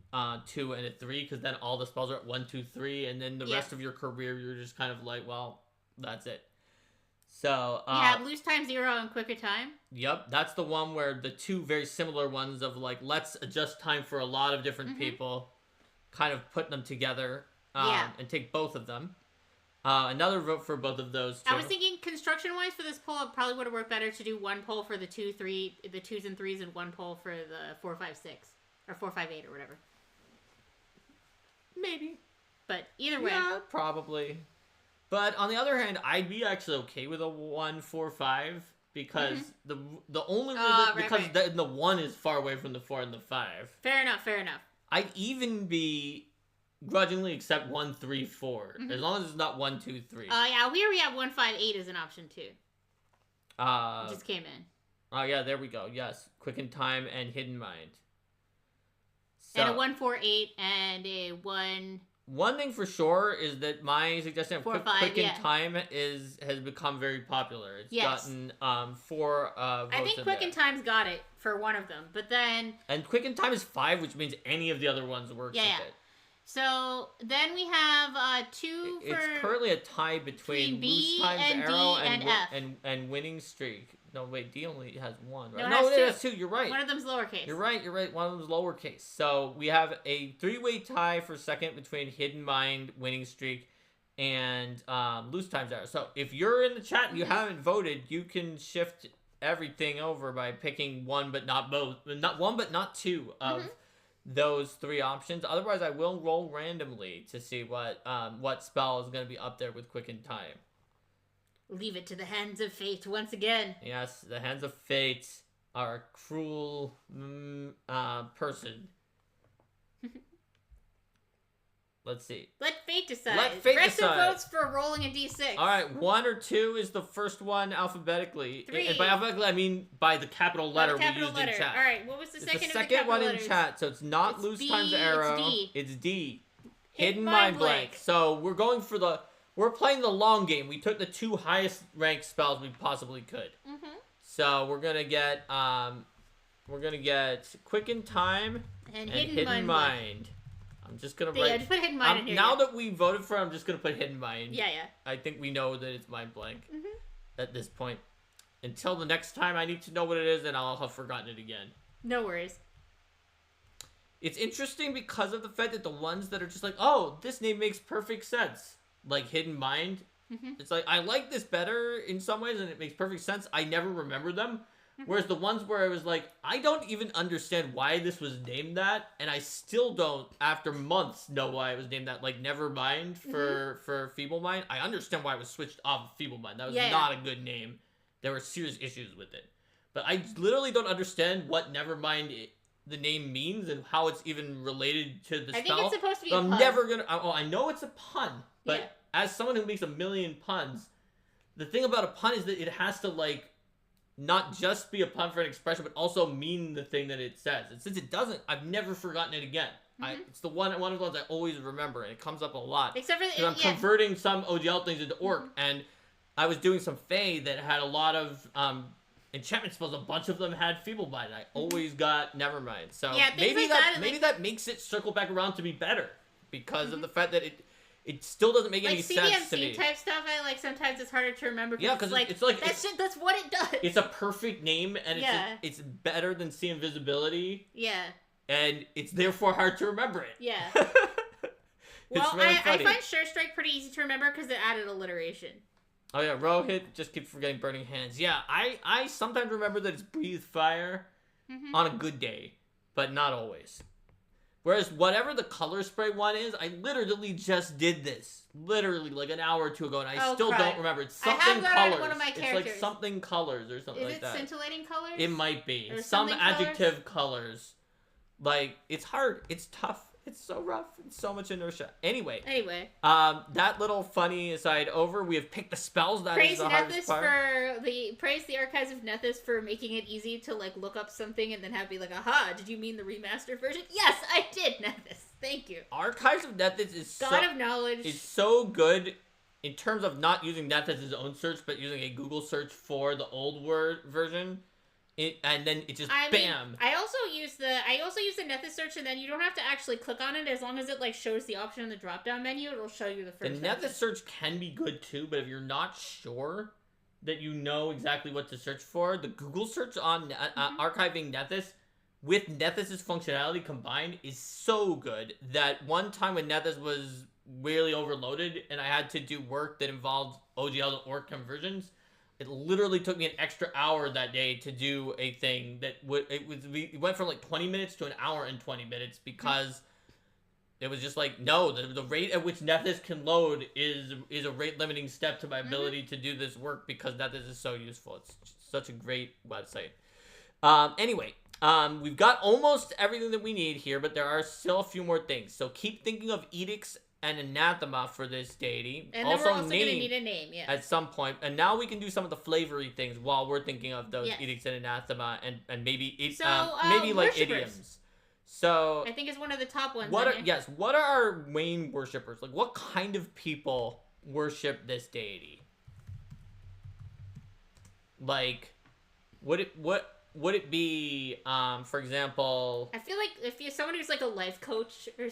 A: 2 and a 3, because then all the spells are at 1, 2, 3, and then the rest of your career, you're just kind of like, well, that's it. So
B: lose time 0 and quicker time.
A: Yep, that's the one where the 2 very similar ones of like, let's adjust time for a lot of different people, kind of put them together and take both of them. Another vote for both of those two.
B: I was thinking construction-wise for this poll, it probably would have worked better to do one poll for the 2, 3, the 2s and 3s, and one poll for the 4, 5, 6, or 4, 5, 8, or whatever.
A: Maybe.
B: But either way.
A: Yeah, probably. But on the other hand, I'd be actually okay with a 1, 4, 5 because the only reason the 1 is far away from the 4 and the 5.
B: Fair enough.
A: I'd even be grudgingly accept 1, 3, 4 as long as it's not 1, 2, 3.
B: Yeah, we already have 1, 5, 8 as an option too. It just came in.
A: Oh yeah, there we go. Yes, Quicken Time and Hidden Mind. So,
B: and a 1, 4, 8 and a 1.
A: One thing for sure is that my suggestion of Quicken Time has become very popular. It's gotten 4 votes.
B: I think Quicken Time's got it for one of them, but then
A: Quicken Time is 5, which means any of the other ones works with it.
B: So then we have 2 for.
A: It's currently a tie between
B: B
A: Loose Times
B: and
A: Arrow
B: D and F.
A: and Winning Streak. No, wait, D only has 1, right?
B: No, it
A: has 2. You're right.
B: One of them's lowercase.
A: You're right. One of them's lowercase. So we have a 3-way tie for second between Hidden Mind, Winning Streak, and Loose Times Arrow. So if you're in the chat and you haven't voted, you can shift everything over by picking 1 but not both. Not 1 but not 2 of those 3 options. Otherwise, I will roll randomly to see what spell is going to be up there with Quicken Time.
B: Leave it to the hands of fate once again.
A: Yes, the hands of fate are a cruel person. Let's see.
B: Let fate decide.
A: Let fate
B: Rest
A: decide.
B: of votes for rolling a d6.
A: All right, 1 or 2 is the first one alphabetically.
B: 3.
A: And by alphabetically, I mean by the capital letter we used in chat.
B: All right, what was the second?
A: It's the second one in chat, so it's not Loose Times Arrow.
B: It's
A: D. Hidden Mind Blank. So we're playing the long game. We took the 2 highest ranked spells we possibly could. So we're gonna get Quicken Time and Hidden Mind. I'm just gonna write.
B: Yeah, just put Hidden Mind in here.
A: Now that we voted for it, I'm just gonna put Hidden Mind.
B: Yeah.
A: I think we know that it's Mind Blank at this point. Until the next time I need to know what it is, and I'll have forgotten it again.
B: No worries.
A: It's interesting because of the fact that the ones that are just like, oh, this name makes perfect sense, like Hidden Mind. It's like, I like this better in some ways, and it makes perfect sense. I never remember them. Whereas the ones where I was like, I don't even understand why this was named that, and I still don't, after months, know why it was named that. Like, Nevermind for Feeble Mind. I understand why it was switched off of Feeble Mind. That was not a good name. There were serious issues with it. But I literally don't understand what Nevermind the name means and how it's even related to the spell.
B: I think it's supposed to be a pun.
A: I'm never gonna... Oh, I know it's a pun, but as someone who makes a million puns, the thing about a pun is that it has to, like, not just be a pun for an expression, but also mean the thing that it says. And since it doesn't, I've never forgotten it again. It's one of the ones I always remember, and it comes up a lot.
B: Except for
A: I'm converting some OGL things into Orc, and I was doing some Fae that had a lot of enchantment spells. A bunch of them had Feeble Mind. I always got Nevermind. So maybe that makes it circle back around to be better because of the fact that it still doesn't make any sense to me.
B: Like CDMC type stuff, sometimes it's harder to remember.
A: Yeah, because it's like
B: that's what it does.
A: It's a perfect name, and it's better than See Invisibility.
B: Yeah.
A: And it's therefore hard to remember it.
B: Yeah.
A: Well, really
B: I find Sure Strike pretty easy to remember because it added alliteration.
A: Oh yeah, Rohit, just keep forgetting Burning Hands. Yeah, I sometimes remember that it's Breathe Fire on a good day, but not always. Whereas whatever the color spray one is, I literally just did this. Literally like an hour or 2 ago, and I still don't remember. It's something colors.
B: One of my
A: it's like something colors or something like that.
B: Is it scintillating colors?
A: It might be. Some adjective colors. Like, it's hard. It's tough. It's so rough. It's so much inertia. Anyway. That little funny aside over. We have picked the spells. That is the hardest part.
B: Praise the Archives of Nethys for making it easy to like look up something and then have be like, aha, did you mean the remastered version? Yes, I did, Nethys. Thank you.
A: Archives of Nethys is
B: God of Knowledge.
A: It's so good in terms of not using Nethys' own search, but using a Google search for the old word version. And then it just bam.
B: I also use the Nethys search, and then you don't have to actually click on it as long as it like shows the option in the drop down menu. It'll show you the first.
A: The Nethys search can be good too, but if you're not sure that you know exactly what to search for, the Google search on archiving Nethys with Nethys' functionality combined is so good that one time when Nethys really overloaded and I had to do work that involved OGL to ORC conversions, it literally took me an extra hour that day to do a thing that it went from like 20 minutes to an hour and 20 minutes because it was just like, no, the rate at which Nethys can load is a rate limiting step to my ability to do this work because Nethys is so useful. It's such a great website. Anyway, we've got almost everything that we need here, but there are still a few more things. So keep thinking of edicts and anathema for this deity.
B: And then we're also going to need a name, yeah.
A: At some point. And now we can do some of the flavory things while we're thinking of those edicts and anathema and maybe maybe like idioms. So
B: I think it's one of the top ones.
A: What are our main worshippers? Like, what kind of people worship this deity? Like, would it be, for example?
B: I feel like if you're someone who's like a life coach or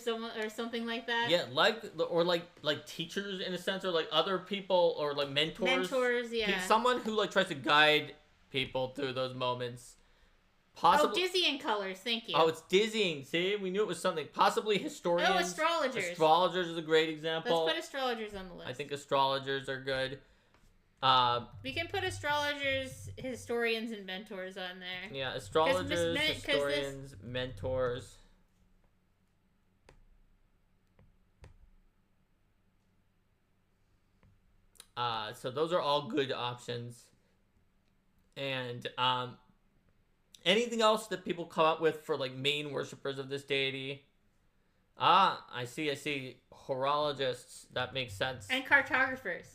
B: something like that.
A: Yeah, like teachers in a sense, or like other people, or like mentors.
B: Mentors, yeah.
A: Someone who like tries to guide people through those moments. Possibly.
B: Oh, dizzying colors, thank you.
A: Oh, it's dizzying. See, we knew it was something. Possibly historians.
B: Oh, astrologers.
A: Astrologers is a great example.
B: Let's put astrologers on the list.
A: I think astrologers are good.
B: We can put astrologers, historians, and mentors on there.
A: Yeah, astrologers, historians, mentors. So those are all good options. And anything else that people come up with for like main worshippers of this deity? I see. Horologists. That makes sense.
B: And cartographers.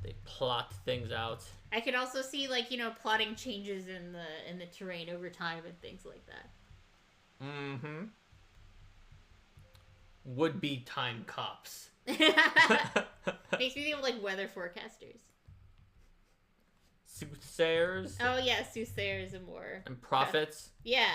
A: They plot things out.
B: I could also see like, plotting changes in the terrain over time and things like that.
A: Mm-hmm. Would-be time cops.
B: Makes me think of like weather forecasters.
A: Soothsayers.
B: Oh yeah, soothsayers and more.
A: And prophets.
B: Yeah.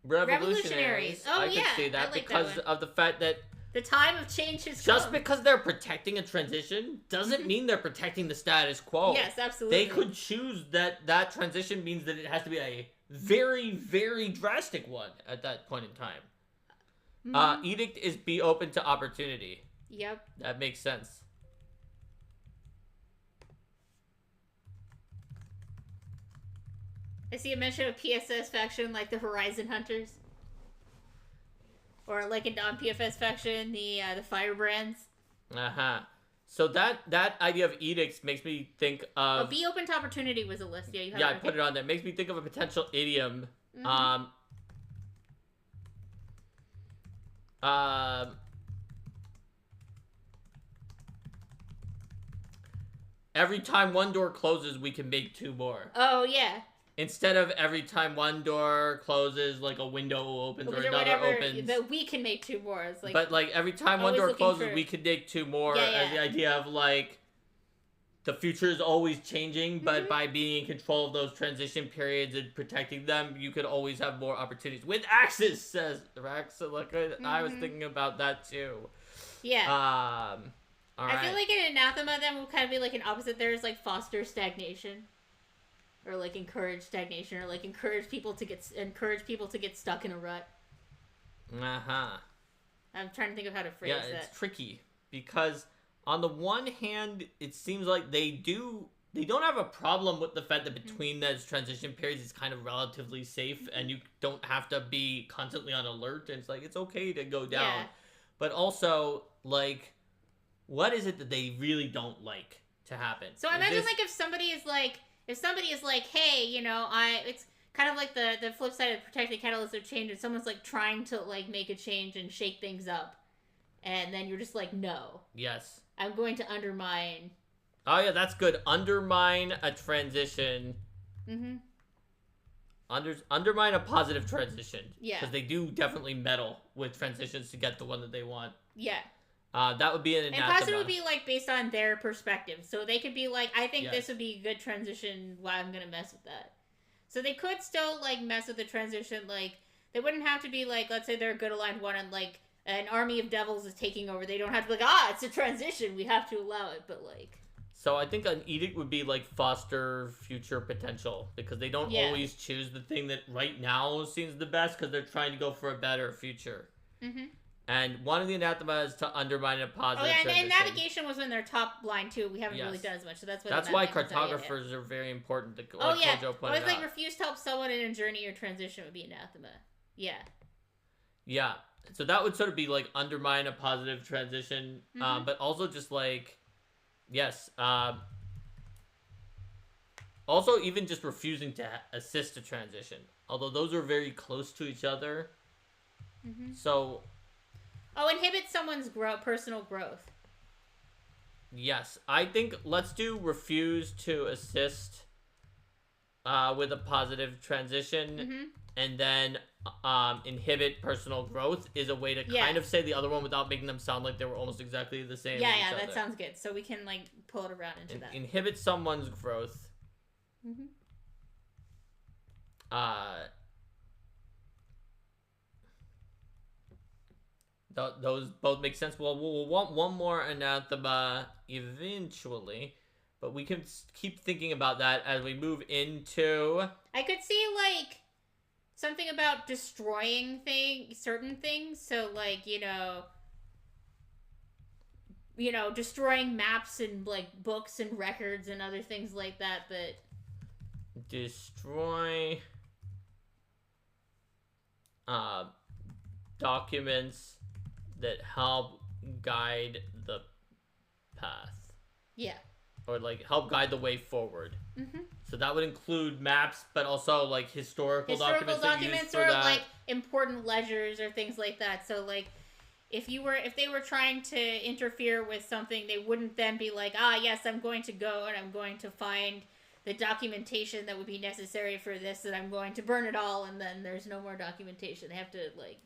A: Revolutionaries.
B: Oh,
A: I could see that because of the fact that
B: the time of change has
A: just
B: come.
A: because they're protecting a transition doesn't mean they're protecting the status quo.
B: Yes, absolutely.
A: They could choose that transition means that it has to be a very, very drastic one at that point in time. Edict is be open to opportunity.
B: Yep.
A: That makes sense.
B: I see a mention of PSS faction like the Horizon Hunters. Or like on PFS faction, the Firebrands.
A: Uh-huh. So that idea of edicts makes me think of...
B: be open to opportunity was a list. Yeah, you have
A: I put it on there. Makes me think of a potential idiom. Every time one door closes, we can make two more.
B: Oh, yeah.
A: Instead of every time one door closes, like a window opens or another opens.
B: That we can make two more. It's like,
A: but like every time one door closes, we can make two more. As the idea of like the future is always changing, but by being in control of those transition periods and protecting them, you could always have more opportunities. With axes, says Rex. So look, I was thinking about that too.
B: Yeah.
A: All right.
B: I feel like an anathema then will kind of be like an opposite. There's like foster stagnation. Or like encourage stagnation, or like encourage people to get stuck in a rut. I'm trying to think of how to phrase that.
A: Yeah, it's tricky because on the one hand, it seems like they don't have a problem with the fact that between those transition periods it's kind of relatively safe and you don't have to be constantly on alert and it's like it's okay to go down. Yeah. But also, like, what is it that they really don't like to happen?
B: So imagine like if somebody is like, hey, it's kind of like the flip side of protecting catalyst of change, and someone's like trying to like make a change and shake things up, and then you're just like, no.
A: Yes.
B: I'm going to undermine.
A: Oh yeah, that's good. Undermine a transition. Undermine a positive transition. Yeah. Because they do definitely meddle with transitions to get the one that they want.
B: Yeah.
A: That would be an anathema.
B: And positive would be like based on their perspective. So they could be like, I think this would be a good transition. Why I'm gonna mess with that. So they could still like mess with the transition. Like they wouldn't have to be like, let's say they're a good aligned one and like an army of devils is taking over. They don't have to be like, it's a transition. We have to allow it. But like,
A: So I think an edict would be like foster future potential because they don't always choose the thing that right now seems the best because they're trying to go for a better future.
B: Mm-hmm.
A: And one of the anathema is to undermine a positive transition.
B: And navigation was in their top line too. We haven't really done as much, so that's
A: why cartographers are very important.
B: Always like refuse to help someone in a journey or transition would be anathema. Yeah.
A: Yeah. So that would sort of be like undermine a positive transition, but also just like, yes. Also, even just refusing to assist a transition, although those are very close to each other. Mm-hmm. So.
B: Oh, inhibit someone's personal growth.
A: Yes, I think let's do refuse to assist with a positive transition, and then inhibit personal growth is a way to kind of say the other one without making them sound like they were almost exactly the same.
B: Yeah, that sounds good. So we can like pull it around into that.
A: Inhibit someone's growth. Mm-hmm. Those both make sense. Well, we'll want one more anathema eventually, but we can keep thinking about that as we move into...
B: I could see, like, something about destroying certain things. So, like, you know, destroying maps and, like, books and records and other things like that, but...
A: Destroy... documents that help guide the path.
B: Yeah.
A: Or, like, help guide the way forward. Mm-hmm. So that would include maps, but also, like, historical documents
B: or, like, important ledgers or things like that. So, like, if they were trying to interfere with something, they wouldn't then be like, yes, I'm going to go and I'm going to find the documentation that would be necessary for this, and I'm going to burn it all, and then there's no more documentation. They have to, like,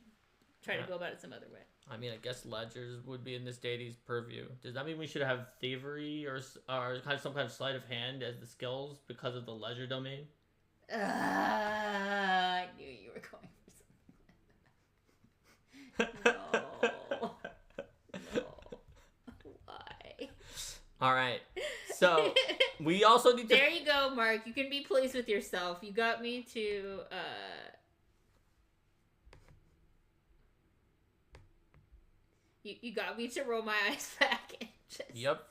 B: try to go about it some other way.
A: I mean, I guess ledgers would be in this deity's purview. Does that mean we should have thievery or kind of some kind of sleight of hand as the skills because of the ledger domain?
B: I knew you were going for something. No. Why?
A: All right. So we also need to.
B: There you go, Mark. You can be pleased with yourself. You got me to. You got me to roll my eyes back. And just...
A: Yep.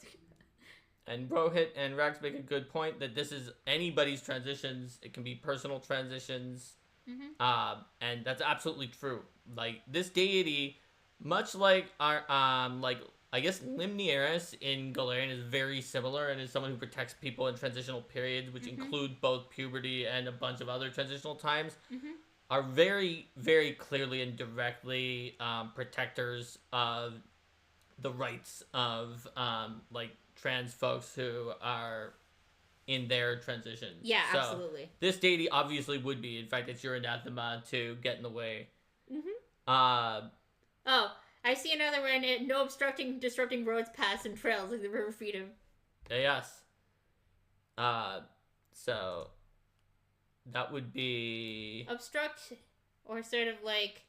A: And Rohit and Rax make a good point that this is anybody's transitions. It can be personal transitions. Mm-hmm. And that's absolutely true. Like, this deity, much like our, I guess Limnieris in Galarian is very similar and is someone who protects people in transitional periods, which include both puberty and a bunch of other transitional times. Mm-hmm. Are very, very clearly and directly protectors of the rights of, like, trans folks who are in their transitions.
B: Yeah, so absolutely.
A: This deity obviously would be. In fact, it's your anathema to get in the way. Mm-hmm.
B: Oh, I see another one. No disrupting roads, paths, and trails like the River Freedom.
A: Yes. So... That would be...
B: Obstruct, or sort of like...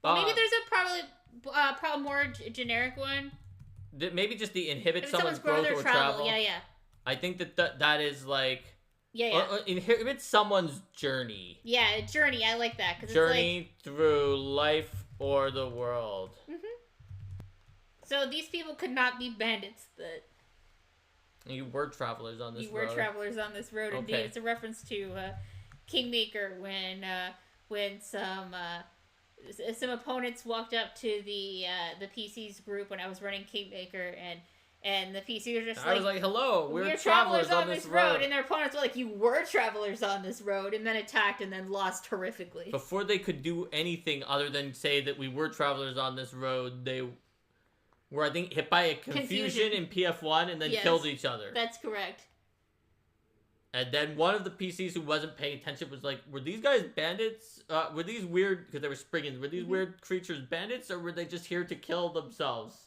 B: Well, maybe there's a probably more generic one.
A: Maybe just the inhibit someone's growth or travel.
B: Yeah.
A: I think that is like...
B: Yeah.
A: Or inhibit someone's journey.
B: Yeah, journey. I like that.
A: Journey through life or the world.
B: Mm-hmm. So these people could not be bandits that...
A: You were travelers on this road.
B: You were travelers on this road, indeed. It's a reference to Kingmaker when some opponents walked up to the PC's group when I was running Kingmaker, and the PC were just
A: I was like, hello, we're travelers on this road.
B: And their opponents were like, you were travelers on this road, and then attacked and then lost horrifically.
A: Before they could do anything other than say that we were travelers on this road, they... were, I think, hit by a confusion in PF1 and then killed each other.
B: That's correct.
A: And then one of the PCs who wasn't paying attention was like, were these guys bandits? Were these weird, because they were Spriggans, were these weird creatures bandits, or were they just here to kill themselves?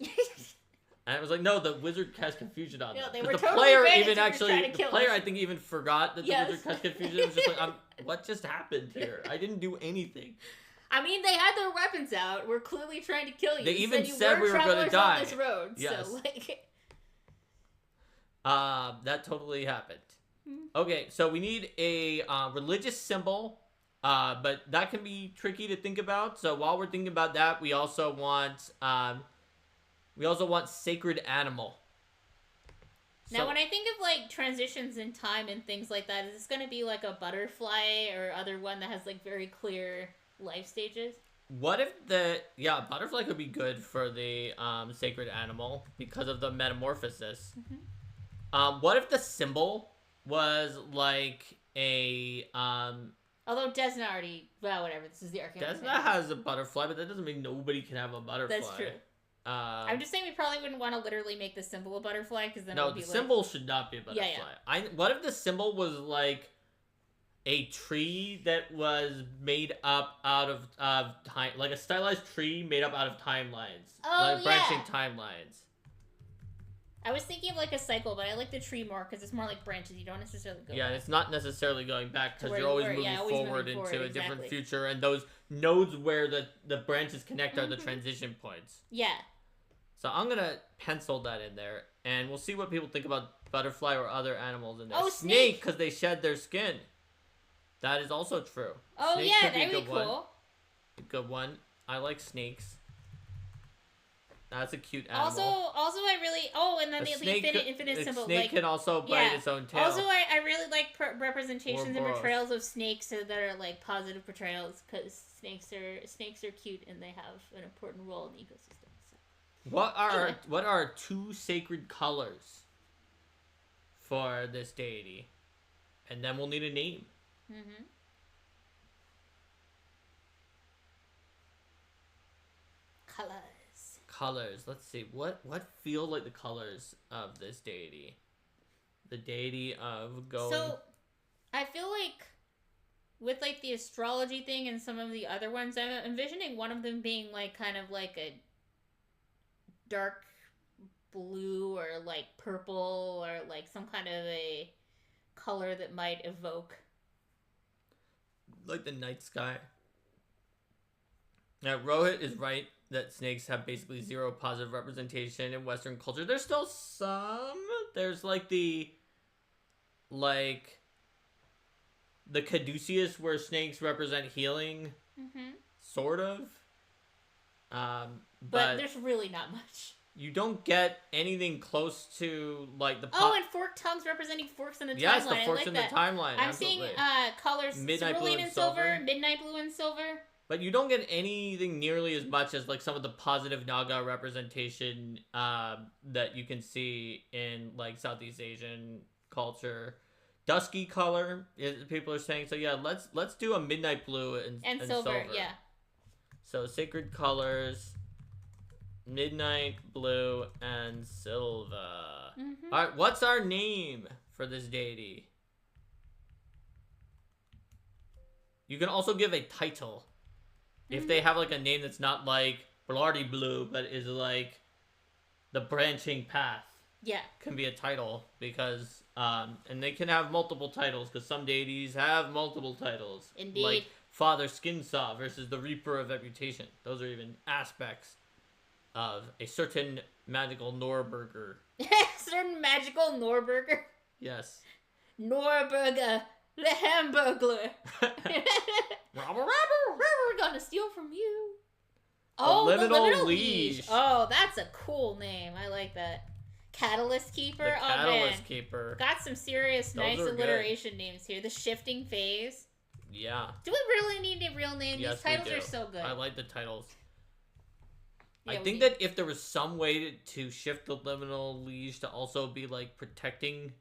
A: And I was like, no, the wizard cast confusion on them.
B: They were
A: the
B: totally
A: player
B: bandits
A: even actually, the player
B: us.
A: I think even forgot that the wizard cast confusion. It was just like, what just happened here? I didn't do anything.
B: I mean, they had their weapons out. We're clearly trying to kill you.
A: They even said we were going to die.
B: On this road,
A: yes.
B: So, like...
A: That totally happened. Okay, so we need a religious symbol, but that can be tricky to think about. So while we're thinking about that, we also want sacred animal.
B: Now, when I think of, like, transitions in time and things like that, is this going to be, like, a butterfly or other one that has, like, very clear life stages?
A: What if butterfly could be good for the sacred animal because of the metamorphosis. What if the symbol was, like, a...
B: Although Desna already... Well, whatever, this is the Arcane.
A: Desna has a butterfly, but that doesn't mean nobody can have a butterfly.
B: That's true. I'm just saying we probably wouldn't want to literally make the symbol a butterfly, because then it would be
A: the symbol should not be a butterfly.
B: Yeah.
A: What if the symbol was like a tree that was made up out of time, like a stylized tree made up out of timelines, like branching timelines.
B: I was thinking of like a cycle, but I like the tree more because it's more like branches. You don't necessarily go.
A: Yeah,
B: back.
A: It's not necessarily going back because you're always moving forward into a different future, and those nodes where the branches connect are the transition points.
B: Yeah.
A: So I'm gonna pencil that in there, and we'll see what people think about butterfly or other animals in there.
B: Oh,
A: snake, because they shed their skin. That is also true.
B: Oh
A: snake
B: yeah, that'd be cool.
A: A good one. I like snakes. That's a cute animal.
B: Also, I really and then the infinite symbol.
A: Snake can also bite its own tail.
B: Also, I really like representations and portrayals of snakes that are like positive portrayals because snakes are cute and they have an important role in the ecosystem. So.
A: What are 2 sacred colors for this deity? And then we'll need a name. Colors. Let's see. What feel like the colors of this deity? The deity of going.
B: So, I feel like with like the astrology thing and some of the other ones, I'm envisioning one of them being like kind of like a dark blue or like purple or like some kind of a color that might evoke
A: like the night sky. Now, Rohit is right that snakes have basically 0 positive representation in Western culture. There's still some. There's like the caduceus where snakes represent healing, sort of.
B: But there's really not much.
A: You don't get anything close to like the.
B: And forked tongues representing forks in the timeline.
A: Yes, the forks in the timeline.
B: I'm seeing colors:
A: midnight
B: cerulean and silver, midnight blue and silver.
A: But you don't get anything nearly as much as like some of the positive Naga representation that you can see in like Southeast Asian culture. Dusky color, people are saying. So yeah, let's do a midnight blue and silver.
B: Yeah.
A: So sacred colors, midnight blue and silver. All right, what's our name for this deity? You can also give a title. If they have like a name that's not like Blardy Blue, but is like the branching path.
B: Yeah.
A: Can be a title because, and they can have multiple titles because some deities have multiple titles.
B: Indeed.
A: Like Father Skinsaw versus the Reaper of Reputation. Those are even aspects of a certain magical Norburger.
B: Certain magical Norburger?
A: Yes.
B: Norburger. The Hamburglar. We're gonna steal from you.
A: The Liminal Liege.
B: Oh, that's a cool name. I like that. Catalyst Keeper.
A: The Catalyst Keeper.
B: Got some serious, nice alliteration names here. The Shifting Phase.
A: Yeah.
B: Do we really need a real name?
A: Yes,
B: these titles are so good.
A: I like the titles.
B: Yeah,
A: I think that if there was some way to shift the Liminal Liege to also be like protecting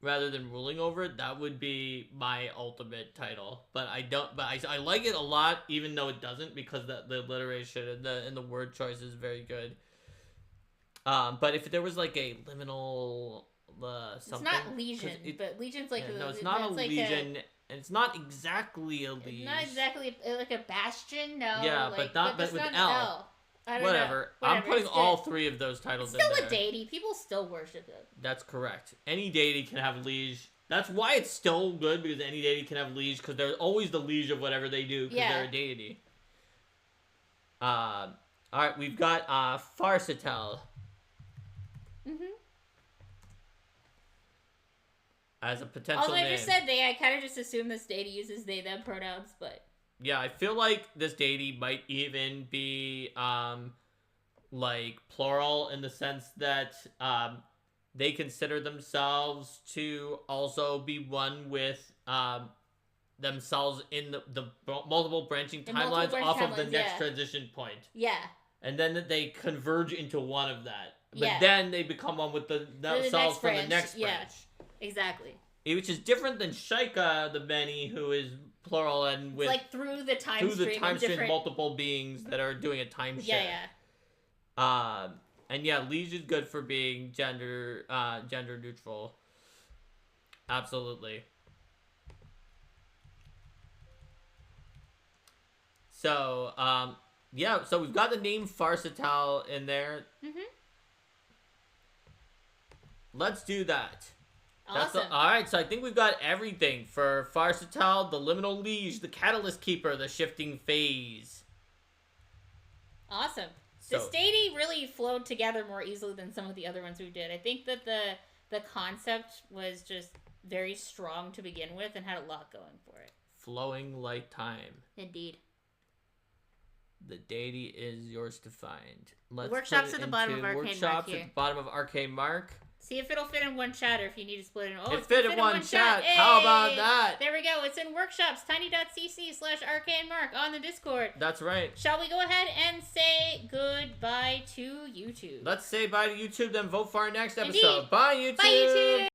A: rather than ruling over it, that would be my ultimate title. But I don't. But I like it a lot, even though it doesn't, because the alliteration and the word choice is very good. But if there was like a liminal something,
B: it's not legion, but legion's like
A: no, it's not a legion, and it's not exactly a legion.
B: Not exactly like a bastion. No.
A: Yeah,
B: like,
A: but with L. Whatever. I'm putting all 3 of those titles in there.
B: Still a deity. People still worship it.
A: That's correct. Any deity can have liege. That's why it's still good, because any deity can have liege, because they're always the liege of whatever they do, because they're a deity. All right, we've got Farcitel as a potential
B: Also, I
A: name.
B: just said they. I kind of just assume this deity uses they them pronouns, but
A: yeah, I feel like this deity might even be like plural in the sense that they consider themselves to also be one with themselves in the multiple branching timelines off of the next transition point.
B: Yeah.
A: And then they converge into one of that. But
B: Yeah.
A: then they become one with themselves from the next branch.
B: Exactly.
A: Which is different than Shaika the Many, who is plural and with
B: it's like through the time stream,
A: multiple beings that are doing a time shift.
B: Yeah.
A: And yeah, Liege is good for being gender neutral. Absolutely. So, yeah, so we've got the name Farcital in there. Let's do that.
B: Awesome.
A: Alright, so I think we've got everything for Farcital, the Liminal Liege, the Catalyst Keeper, the Shifting Phase.
B: Awesome. This deity really flowed together more easily than some of the other ones we did. I think that the concept was just very strong to begin with and had a lot going for it.
A: Flowing like time.
B: Indeed.
A: The deity is yours to find.
B: Let's workshops at the bottom of Arcane Mark
A: workshops at the bottom of Arcane Mark.
B: See if it'll fit in one chat or if you need to split it.
A: It fit in one chat. Hey! How about that?
B: There we go. It's in workshops. tiny.cc/arcanemark on the Discord.
A: That's right.
B: Shall we go ahead and say goodbye to YouTube?
A: Let's say bye to YouTube, then vote for our next episode.
B: Indeed.
A: Bye, YouTube.
B: Bye, YouTube.